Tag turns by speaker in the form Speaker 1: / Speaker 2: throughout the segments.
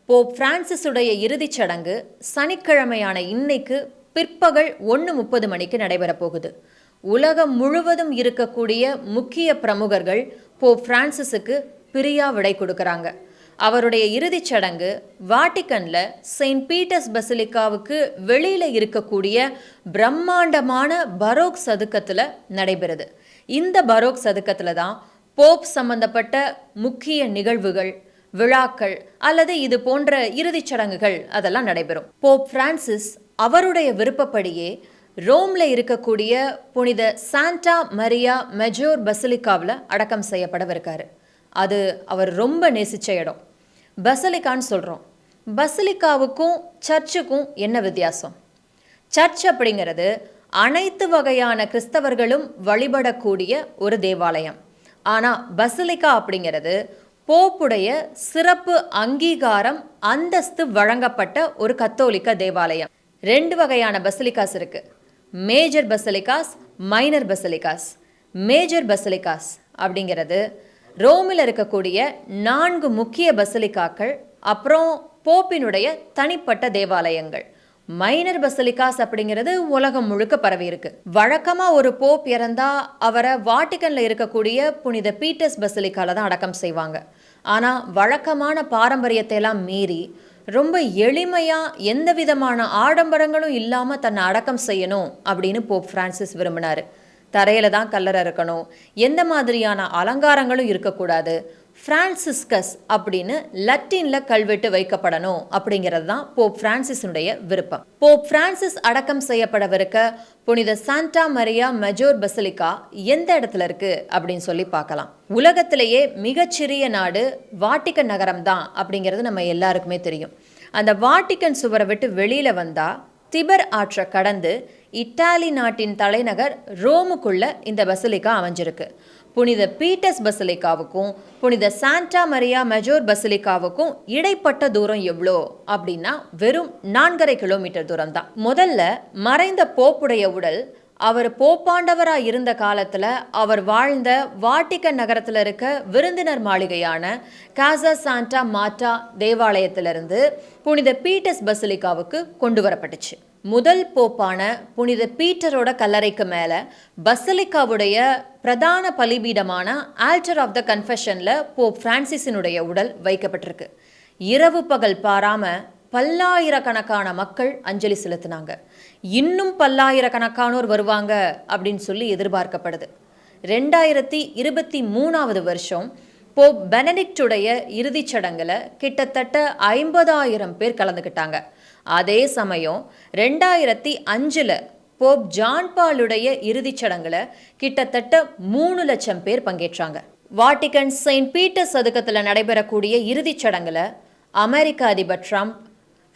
Speaker 1: Pope பிரான்சிஸுடைய இறுதிச் சடங்கு சனிக்கிழமையான இன்னைக்கு பிற்பகல் 1:30 மணிக்கு நடைபெறப் போகுது. உலகம் முழுவதும் இருக்கக்கூடிய முக்கிய பிரமுகர்கள் போப் பிரான்சிஸுக்கு பிரியா விடை கொடுக்கறாங்க. அவருடைய இறுதிச் சடங்கு வாட்டிக்கன்ல செயின்ட் பீட்டர்ஸ் பசிலிக்காவுக்கு வெளியில இருக்கக்கூடிய பிரம்மாண்டமான பரோக் சதுக்கத்துல நடைபெறுது. இந்த பரோக் சதுக்கத்துல தான் போப் சம்பந்தப்பட்ட முக்கிய நிகழ்வுகள், விழாக்கள் அல்லது இது போன்ற இறுதிச் சடங்குகள் அதெல்லாம் நடைபெறும். போப் பிரான்சிஸ் அவருடைய விருப்பப்படியே ரோம்ல இருக்கக்கூடிய புனித சாண்டா மரியா மெஜோர் பசிலிக்காவில் அடக்கம் செய்யப்படவிருக்காரு. அது அவர் ரொம்ப நேசிச்ச இடம். பசிலிக்கான்னு சொல்கிறோம். பசிலிக்காவுக்கும் சர்ச்சுக்கும் என்ன வித்தியாசம்? சர்ச் அப்படிங்கிறது அனைத்து வகையான கிறிஸ்தவர்களும் வழிபடக்கூடிய ஒரு தேவாலயம். ஆனால் பசிலிக்கா அப்படிங்கிறது போப்புடைய சிறப்பு அங்கீகாரம், அந்தஸ்து வழங்கப்பட்ட ஒரு கத்தோலிக்க தேவாலயம். 2 வகையான பசிலிக்காஸ் இருக்கு. Major basilicas, minor basilicas. Major basilicas அப்படிங்கிறது ரோமில் இருக்கக்கூடிய 4 முக்கிய பசிலிக்காக்கள், அப்புறம் போப்பினுடைய தனிப்பட்ட தேவாலயங்கள். மைனர் பசிலிக்காஸ் அப்படிங்கிறது உலகம் முழுக்க பரவி இருக்கு. வழக்கமா ஒரு போப் இறந்தா அவரை வாட்டிக்கன்ல இருக்கக்கூடிய புனித பீட்டர்ஸ் பசிலிக்கால தான் அடக்கம் செய்வாங்க. ஆனா வழக்கமான பாரம்பரியத்தை எல்லாம் மீறி ரொம்ப எளிமையா எந்த விதமான ஆடம்பரங்களும் இல்லாம தன்னை அடக்கம் செய்யணும் அப்படின்னு போப் பிரான்சிஸ் விரும்பினாரு. தரையில தான் கல்லறை இருக்கணும், எந்த மாதிரியான அலங்காரங்களும் இருக்கக்கூடாது, பிரான்சிஸ்கஸ் அப்படின்னு லத்தீன்ல கல்வெட்டு வைக்கப்படணும் அப்படிங்கிறது தான் போப் பிரான்சிஸுடைய விருப்பம். போப் பிரான்சிஸ் அடக்கம் செய்யப்படவிருக்க புனித சாண்டா மரியா மெஜோர் பசிலிக்கா எந்த இடத்துல இருக்கு அப்படின்னு சொல்லி பார்க்கலாம். உலகத்திலேயே மிகச்சிறிய நாடு வாட்டிக்கன் நகரம் தான் அப்படிங்கிறது நம்ம எல்லாருக்குமே தெரியும். அந்த வாட்டிக்கன் சுவரை விட்டு வெளியில வந்தா திபர் ஆற்றை கடந்து இத்தாலி நாட்டின் தலைநகர் ரோமுக்குள்ள இந்த பசிலிக்கா அமைஞ்சிருக்கு. புனித பீட்டர்ஸ் பசிலிக்காவுக்கும் புனித சாண்டா மரியா மெஜோர் பசிலிக்காவுக்கும் இடைப்பட்ட தூரம் எவ்வளோ அப்படின்னா வெறும் 4.5 கிலோமீட்டர் தூரம் தான். முதல்ல மறைந்த போப்புடைய உடல் அவர் போப்பாண்டவராக இருந்த காலத்தில் அவர் வாழ்ந்த வாட்டிக்கன் நகரத்தில் இருக்க விருந்தினர் மாளிகையான காசா சாண்டா மாட்டா தேவாலயத்திலிருந்து புனித பீட்டர்ஸ் பசிலிக்காவுக்கு கொண்டு வரப்பட்டுச்சு. முதல் போப்பான புனித பீட்டரோட கல்லறைக்கு மேலே பசிலிக்காவுடைய பிரதான பலிபீடமான ஆல்டர் ஆஃப் த கன்ஃபெஷன்ல போப் பிரான்சிஸினுடைய உடல் வைக்கப்பட்டிருக்கு. இரவு பகல் பாராம பல்லாயிரக்கணக்கான மக்கள் அஞ்சலி செலுத்தினாங்க. இன்னும் பல்லாயிரக்கணக்கானோர் வருவாங்க அப்படின்னு சொல்லி எதிர்பார்க்கப்படுது. 2023 வருஷம் போப் பெனடிக்டுடைய இறுதிச் சடங்குல கிட்டத்தட்ட 50,000 பேர் கலந்துக்கிட்டாங்க. அதே சமயம் 2005 போப் ஜான் பாலுடைய இறுதிச் சடங்குல கிட்டத்தட்ட 3 லட்சம் பேர் பங்கேற்றாங்க. வாட்டிக்கன் செயின்ட் பீட்டர்ஸ் சதுக்கத்தில் நடைபெறக்கூடிய இறுதிச் சடங்குல அமெரிக்க அதிபர் ட்ரம்ப்,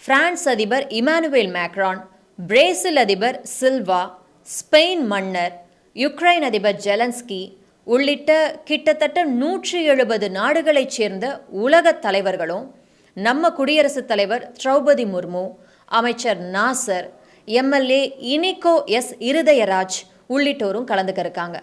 Speaker 1: பிரான்ஸ் அதிபர் இமானுவேல் மேக்ரான், பிரேசில் அதிபர் சில்வா, ஸ்பெயின் மன்னர், யுக்ரைன் அதிபர் ஜெலன்ஸ்கி உள்ளிட்ட கிட்டத்தட்ட 170 நாடுகளைச் சேர்ந்த உலக தலைவர்களும், நம்ம குடியரசுத் தலைவர் திரௌபதி முர்மு, அமைச்சர் நாசர், எம்எல்ஏ இனிகோ எஸ் இருதயராஜ் உள்ளிட்டோரும் கலந்துக்க இருக்காங்க.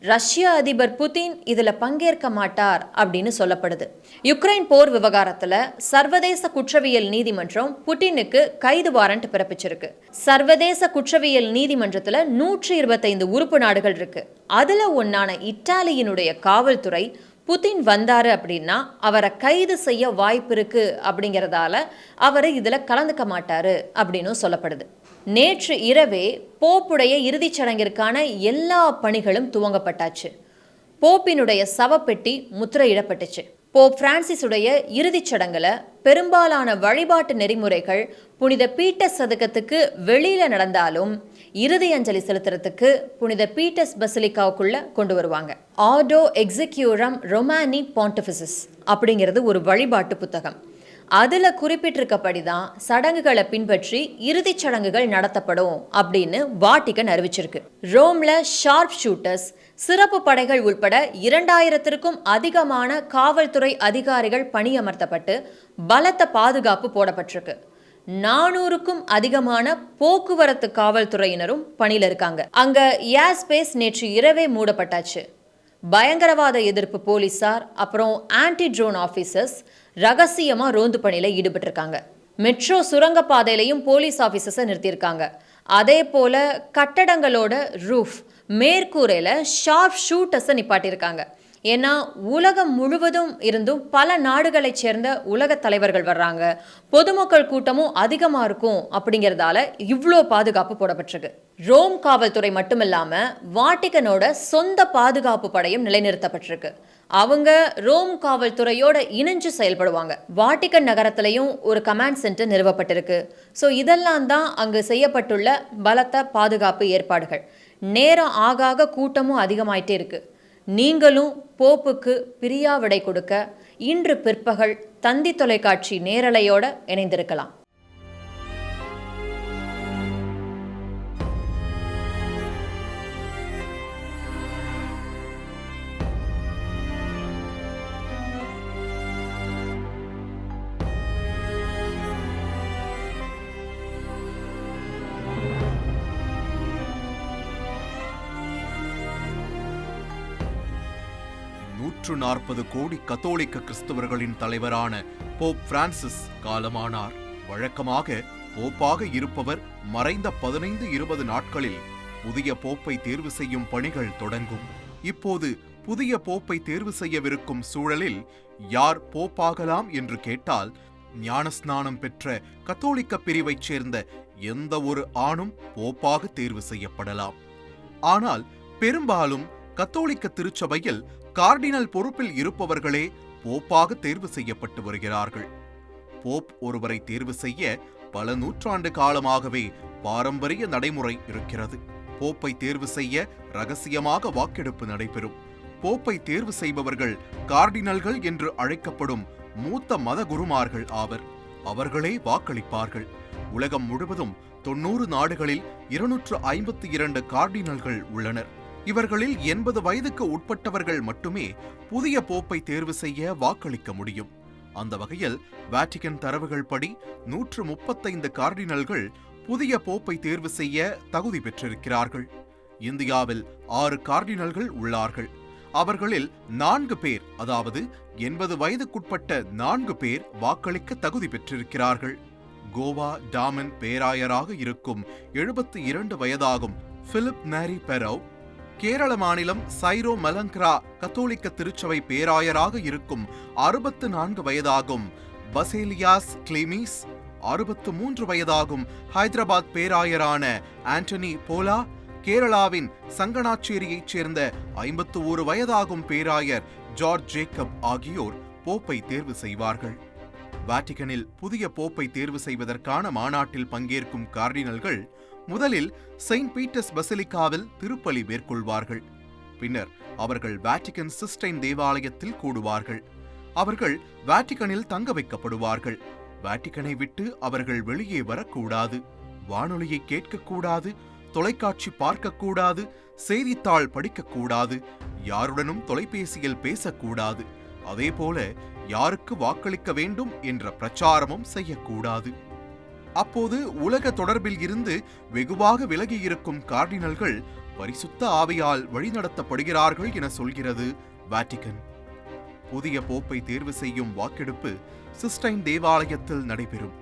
Speaker 1: ரஷ்ய அதிபர் புதின் இதில் பங்கேற்க மாட்டார் அப்படின்னு சொல்லப்படுது. யுக்ரைன் போர் விவகாரத்தில் சர்வதேச குற்றவியல் நீதிமன்றம் புட்டினுக்கு கைது வாரண்ட் பிறப்பிச்சிருக்கு. சர்வதேச குற்றவியல் நீதிமன்றத்தில் 125 உறுப்பு நாடுகள் இருக்கு. அதில் ஒன்றான இத்தாலியினுடைய காவல்துறை புதின் வந்தாரு அப்படின்னா அவரை கைது செய்ய வாய்ப்பு இருக்கு அப்படிங்கிறதால அவர் இதில் கலந்துக்க மாட்டாரு அப்படின்னு சொல்லப்படுது. நேற்று இரவே போப்புடைய இறுதிச் சடங்கிற்கான எல்லா பணிகளும் துவங்கப்பட்டாச்சு. போப்பினுடைய சவப்பெட்டி முத்திரையிடப்பட்டுச்சு. போப் பிரான்சிஸுடைய இறுதிச் சடங்குல பெரும்பாலான வழிபாட்டு நெறிமுறைகள் புனித பீட்டர்ஸ் சதுக்கத்துக்கு வெளியில நடந்தாலும் இறுதி அஞ்சலி செலுத்துறதுக்கு புனித பீட்டர்ஸ் பசிலிக்காவுக்குள்ள கொண்டு வருவாங்க. ஆர்டோ எக்ஸிக்யூரம் ரொமானி பாண்டிஃபிசிஸ் அப்படிங்கிறது ஒரு வழிபாட்டு புத்தகம். அதில் குறிப்பிட்டிருக்கப்படி தான் சடங்குகளை பின்பற்றி இறுதிச் சடங்குகள் நடத்தப்படும் அப்படின்னு வாட்டிக்கன் அறிவிச்சிருக்கு. ரோம்ல ஷார்ப் ஷூட்டர்ஸ், சிறப்பு படைகள் உட்பட 2000க்கும் அதிகமான காவல்துறை அதிகாரிகள் பணியமர்த்தப்பட்டு பலத்த பாதுகாப்பு போடப்பட்டிருக்கு. 400க்கும் அதிகமான போக்குவரத்து காவல்துறையினரும் பணியில் இருக்காங்க. அங்க ஏர் ஸ்பேஸ் நேற்று இரவே மூடப்பட்டாச்சு. பயங்கரவாத எதிர்ப்பு போலீசார், அப்புறம் ஆன்டி ட்ரோன் ஆஃபீஸர்ஸ், ரகசியமா ரோந்து பணியில ஈடுபட்டிருக்காங்க. Metro சுரங்கப்பாதையிலையும் police ஆபீசர்ஸை நிறுத்தியிருக்காங்க. அதே போல கட்டடங்களோட ரூஃப் மேற்கூரையில ஷார்ப் ஷூட்டர்ஸை நிப்பாட்டியிருக்காங்க. ஏன்னா உலகம் முழுவதும் இருந்தும் பல நாடுகளைச் சேர்ந்த உலக தலைவர்கள் வர்றாங்க, பொதுமக்கள் கூட்டமும் அதிகமாக இருக்கும். அப்படிங்கிறதால இவ்வளோ பாதுகாப்பு போடப்பட்டிருக்கு. ரோம் காவல்துறை மட்டுமில்லாம வாட்டிகனோட சொந்த பாதுகாப்பு படையும் நிலைநிறுத்தப்பட்டிருக்கு. அவங்க ரோம் காவல்துறையோட இணைஞ்சு செயல்படுவாங்க. வாட்டிகன் நகரத்திலையும் ஒரு கமாண்ட் சென்டர் நிறுவப்பட்டிருக்கு. ஸோ இதெல்லாம் தான் அங்கு செய்யப்பட்டுள்ள பலத்த பாதுகாப்பு ஏற்பாடுகள். நேரம் ஆக கூட்டமும் அதிகமாயிட்டே இருக்கு. நீங்களும் போப்புக்கு பிரியா விடை கொடுக்க இன்று பிற்பகல் தந்தி தொலைக்காட்சி நேரலையோட இணைந்திருக்கலாம்.
Speaker 2: நூற்று 40 கோடி கத்தோலிக்க கிறிஸ்தவர்களின் தலைவரான போப் பிரான்சிஸ் காலமானார். வழக்கமாக போப்பாக இருப்பவர் மறைந்த 15-20 நாட்களில் புதிய போப்பை தேர்வு செய்யும் பணிகள் தொடங்கும். இப்போது புதிய போப்பை தேர்வு செய்யவிருக்கும் சூழலில் யார் போப்பாகலாம் என்று கேட்டால், ஞானஸ்நானம் பெற்ற கத்தோலிக்க பிரிவைச் சேர்ந்த எந்த ஒரு ஆணும் போப்பாக தேர்வு செய்யப்படலாம். ஆனால் பெரும்பாலும் கத்தோலிக்க திருச்சபையில் கார்டினல் பொறுப்பில் இருப்பவர்களே போப்பாக தேர்வு செய்யப்பட்டு வருகிறார்கள். போப் ஒருவரை தேர்வு செய்ய பல நூற்றாண்டு காலமாகவே பாரம்பரிய நடைமுறை இருக்கிறது. போப்பை தேர்வு செய்ய ரகசியமாக வாக்கெடுப்பு நடைபெறும். போப்பை தேர்வு செய்பவர்கள் கார்டினல்கள் என்று அழைக்கப்படும் மூத்த மத குருமார்கள் ஆவர். அவர்களே வாக்களிப்பார்கள். உலகம் முழுவதும் 90 நாடுகளில் 252 கார்டினல்கள் உள்ளனர். இவர்களில் 80 வயதுக்கு உட்பட்டவர்கள் மட்டுமே புதிய போப்பை தேர்வு செய்ய வாக்களிக்க முடியும். அந்த வகையில் வாட்டிகன் தரவுகள் படி 135 கார்டினல்கள் புதிய போப்பை தேர்வு செய்ய தகுதி பெற்றிருக்கிறார்கள். இந்தியாவில் 6 கார்டினல்கள் உள்ளார்கள். அவர்களில் 4 பேர், அதாவது 80 வயதுக்குட்பட்ட 4 பேர் வாக்களிக்க தகுதி பெற்றிருக்கிறார்கள். கோவா டாமன் பேராயராக இருக்கும் 72 வயதாகும் பிலிப் மேரி பெரவ், கேரள மாநிலம் சைரோ மலங்கிரா கத்தோலிக்க திருச்சபை பேராயராக இருக்கும் 64 வயதாகும் பசேலியாஸ் கிளிமீஸ், 63 வயதாகும் ஹைதராபாத் பேராயரான ஆண்டனி போலா, கேரளாவின் சங்கனாச்சேரியைச் சேர்ந்த 51 வயதாகும் பேராயர் ஜார்ஜ் ஜேக்கப் ஆகியோர் போப்பை தேர்வு செய்வார்கள். வாட்டிகனில் புதிய போப்பை தேர்வு செய்வதற்கான மாநாட்டில் பங்கேற்கும் கார்டினல்கள் முதலில் செயின்ட் பீட்டர்ஸ் பசிலிக்காவில் திருப்பலி மேற்கொள்வார்கள். பின்னர் அவர்கள் வாட்டிகன் சிஸ்டைன் தேவாலயத்தில் கூடுவார்கள். அவர்கள் வாட்டிகனில் தங்க வைக்கப்படுவார்கள். வாட்டிகனை விட்டு அவர்கள் வெளியே வரக்கூடாது. வானொலியை கேட்கக்கூடாது, தொலைக்காட்சி பார்க்கக்கூடாது, செய்தித்தாள் படிக்கக்கூடாது, யாருடனும் தொலைபேசியில் பேசக்கூடாது. அதேபோல யாருக்கு வாக்களிக்க வேண்டும் என்ற பிரச்சாரமும் செய்யக்கூடாது. அப்போது உலக தொடர்பில் இருந்து வெகுவாக விலகியிருக்கும் கார்டினல்கள் பரிசுத்த ஆவியால் வழிநடத்தப்படுகிறார்கள் என சொல்கிறது வாட்டிகன். புதிய போப்பை தேர்வு செய்யும் வாக்கெடுப்பு சிஸ்டைன் தேவாலயத்தில் நடைபெறும்.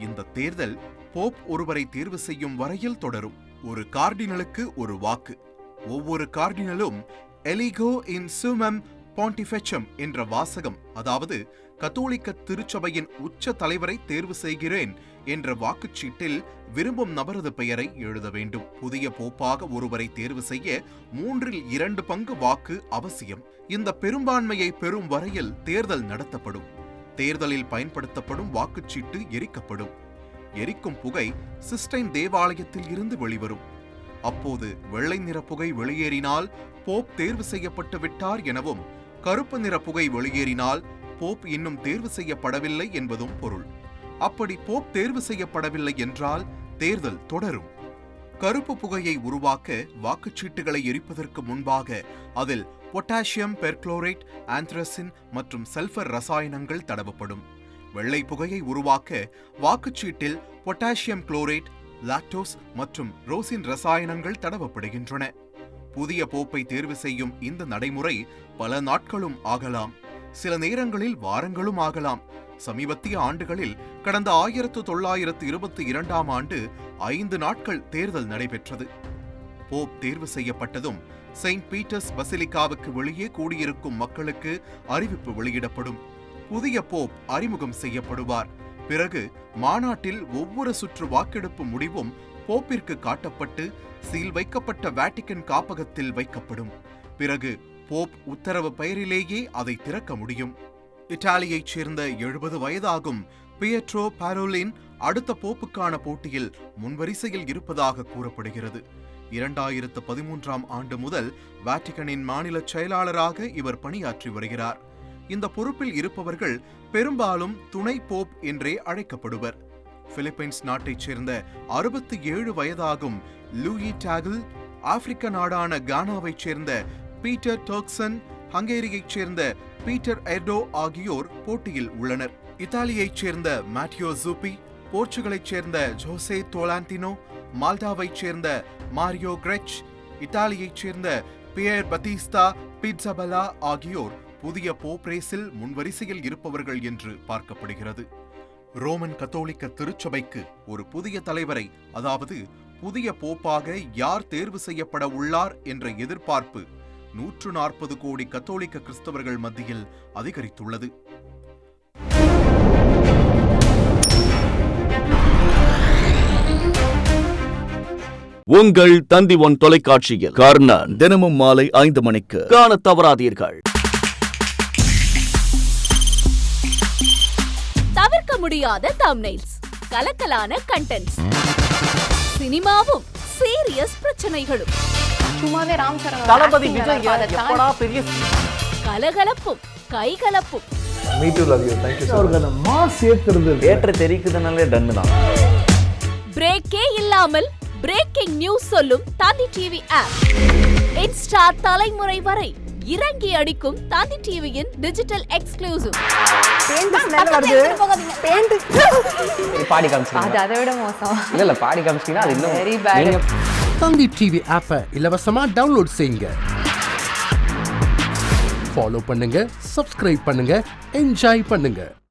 Speaker 2: இந்த தேர்தல் போப் ஒருவரை தேர்வு செய்யும் வரையில் தொடரும். ஒரு கார்டினலுக்கு ஒரு வாக்கு. ஒவ்வொரு கார்டினலும் எலிகோ இன் சுமம் பாண்டிஃபெச்சம் என்ற வாசகம், அதாவது கத்தோலிக்க திருச்சபையின் உச்ச தலைவரை தேர்வு செய்கிறேன் என்ற வாக்குச்சீட்டில் விரும்பும் நபரது பெயரை எழுத வேண்டும். புதிய போப்பாக ஒருவரை தேர்வு செய்ய 3/2 பங்கு வாக்கு அவசியம். இந்த பெரும்பான்மையை பெறும் வரையில் தேர்தல் நடத்தப்படும். தேர்தலில் பயன்படுத்தப்படும் வாக்குச்சீட்டு எரிக்கப்படும். எரிக்கும் புகை சிஸ்டைன் தேவாலயத்தில் இருந்து வெளிவரும். அப்போது வெள்ளை நிற புகை வெளியேறினால் போப் தேர்வு செய்யப்பட்டு விட்டார் எனவும், கருப்பு நிற புகை வெளியேறினால் போப் இன்னும் தேர்வு செய்யப்படவில்லை என்பதும் பொருள். அப்படி போப் தேர்வு செய்யப்படவில்லை என்றால் தேர்தல் தொடரும். கருப்பு புகையை உருவாக்க வாக்குச்சீட்டுகளை எரிப்பதற்கு முன்பாக அதில் பொட்டாசியம் பெர்குளோரேட், ஆந்த்ரசின் மற்றும் சல்பர் ரசாயனங்கள் தடவப்படும். வெள்ளை புகையை உருவாக்க வாக்குச்சீட்டில் பொட்டாசியம் குளோரேட், லாக்டோஸ் மற்றும் ரோசின் ரசாயனங்கள் தடவப்படுகின்றன. புதிய போப்பை தேர்வு செய்யும் இந்த நடைமுறை பல நாட்களும் ஆகலாம். சில நேரங்களில் வாரங்களும் ஆகலாம். சமீபத்திய ஆண்டுகளில் கடந்த 1922ஆம் ஆண்டு 5 நாட்கள் தேர்தல் நடைபெற்றது. போப் தேர்வு செய்யப்பட்டதும் செயின்ட் பீட்டர்ஸ் பசிலிக்காவுக்கு வெளியே கூடியிருக்கும் மக்களுக்கு அறிவிப்பு வெளியிடப்படும். புதிய போப் அறிமுகம் செய்யப்படுவார். பிறகு மாநாட்டில் ஒவ்வொரு சுற்று வாக்கெடுப்பு முடிவும் போப்பிற்கு காட்டப்பட்டு சீல் வைக்கப்பட்ட வேட்டிக்கன் காப்பகத்தில் வைக்கப்படும். பிறகு போப் உத்தரவு பெயரிலேயே அதை திறக்க முடியும். இத்தாலியைச் சேர்ந்த 70 வயதாகும் பியட்ரோ பாரோலின் அடுத்த போப்புக்கான போட்டியில் முன்வரிசையில் இருப்பதாக கூறப்படுகிறது. 2013ஆம் ஆண்டு முதல் வாட்டிகனின் மாநில செயலாளராக இவர் பணியாற்றி வருகிறார். இந்த பொறுப்பில் இருப்பவர்கள் பெரும்பாலும் துணை போப் என்றே அழைக்கப்படுவர். பிலிப்பைன்ஸ் நாட்டைச் சேர்ந்த 67 வயதாகும் லூயி டாகில், ஆப்பிரிக்க நாடான கானாவைச் சேர்ந்த பீட்டர் டர்க்சன், ஹங்கேரியைச் சேர்ந்த பீட்டர் எர்டோ ஆகியோர் போட்டியில் உள்ளனர். இத்தாலியைச் சேர்ந்த மாட்டியோ ஜூப்பி, போர்ச்சுகலைச் சேர்ந்த ஜோசே டோலாண்டினோ, மால்டாவைச் சேர்ந்த மாரியோ கிரெச், இத்தாலியைச் சேர்ந்த பியர் பத்தீஸ்தா பிட்சபலா ஆகியோர் புதிய போப் ரேஸில் முன்வரிசையில் இருப்பவர்கள் என்று பார்க்கப்படுகிறது. ரோமன் கத்தோலிக்க திருச்சபைக்கு ஒரு புதிய தலைவரை, அதாவது புதிய போப்பாக யார் தேர்வு செய்யப்பட உள்ளார் என்ற எதிர்பார்ப்பு 140 கோடி கத்தோலிக்க கிறிஸ்தவர்கள் மத்தியில் அதிகரித்துள்ளது.
Speaker 3: உங்கள் தந்தி ஒன் தொலைக்காட்சியில் கர்ணன் தினமும் மாலை 5 மணிக்கு காண தவறாதீர்கள்.
Speaker 4: தவிர்க்க முடியாத தம்ப்நெயில்ஸ், கலக்கலான கண்டென்ட்ஸ், சினிமாவும் சீரியஸ் பிரச்சனைகளும்,
Speaker 5: சும்மாவே ராம் சரண்
Speaker 6: தளபதி விஜய் எப்படா பெரிய
Speaker 4: கலகலப்பும் கைகலப்பும்.
Speaker 6: Me too love you, thank you sir.
Speaker 7: அவருக்கு அந்த மாஸ் ஏத்துறது
Speaker 6: தியேட்டர் தெரிக்குதுனாலே டன் தான்.
Speaker 4: பிரேக்கே இல்லாமல் பிரேக்கிங் நியூஸ் சொல்லும் தந்தி டிவி ஆப். இன்ஸ்டா தலைமுறை வரை இறங்கி அடிக்கும் தந்தி டிவியின் டிஜிட்டல் எக்ஸ்க்ளூசிவ்.
Speaker 6: பாடி காமிச்சிட்டீங்க.
Speaker 5: அது அதை விட மோசம்.
Speaker 6: இல்ல பாடி காமிச்சிட்டீங்கன்னா அது இன்னும்
Speaker 5: வெரி பேட்.
Speaker 7: தந்தி டிவி ஆப்பை இலவசமா டவுன்லோட் செய்யுங்க. ஃபாலோ பண்ணுங்க, சப்ஸ்கிரைப் பண்ணுங்க, என்ஜாய் பண்ணுங்க.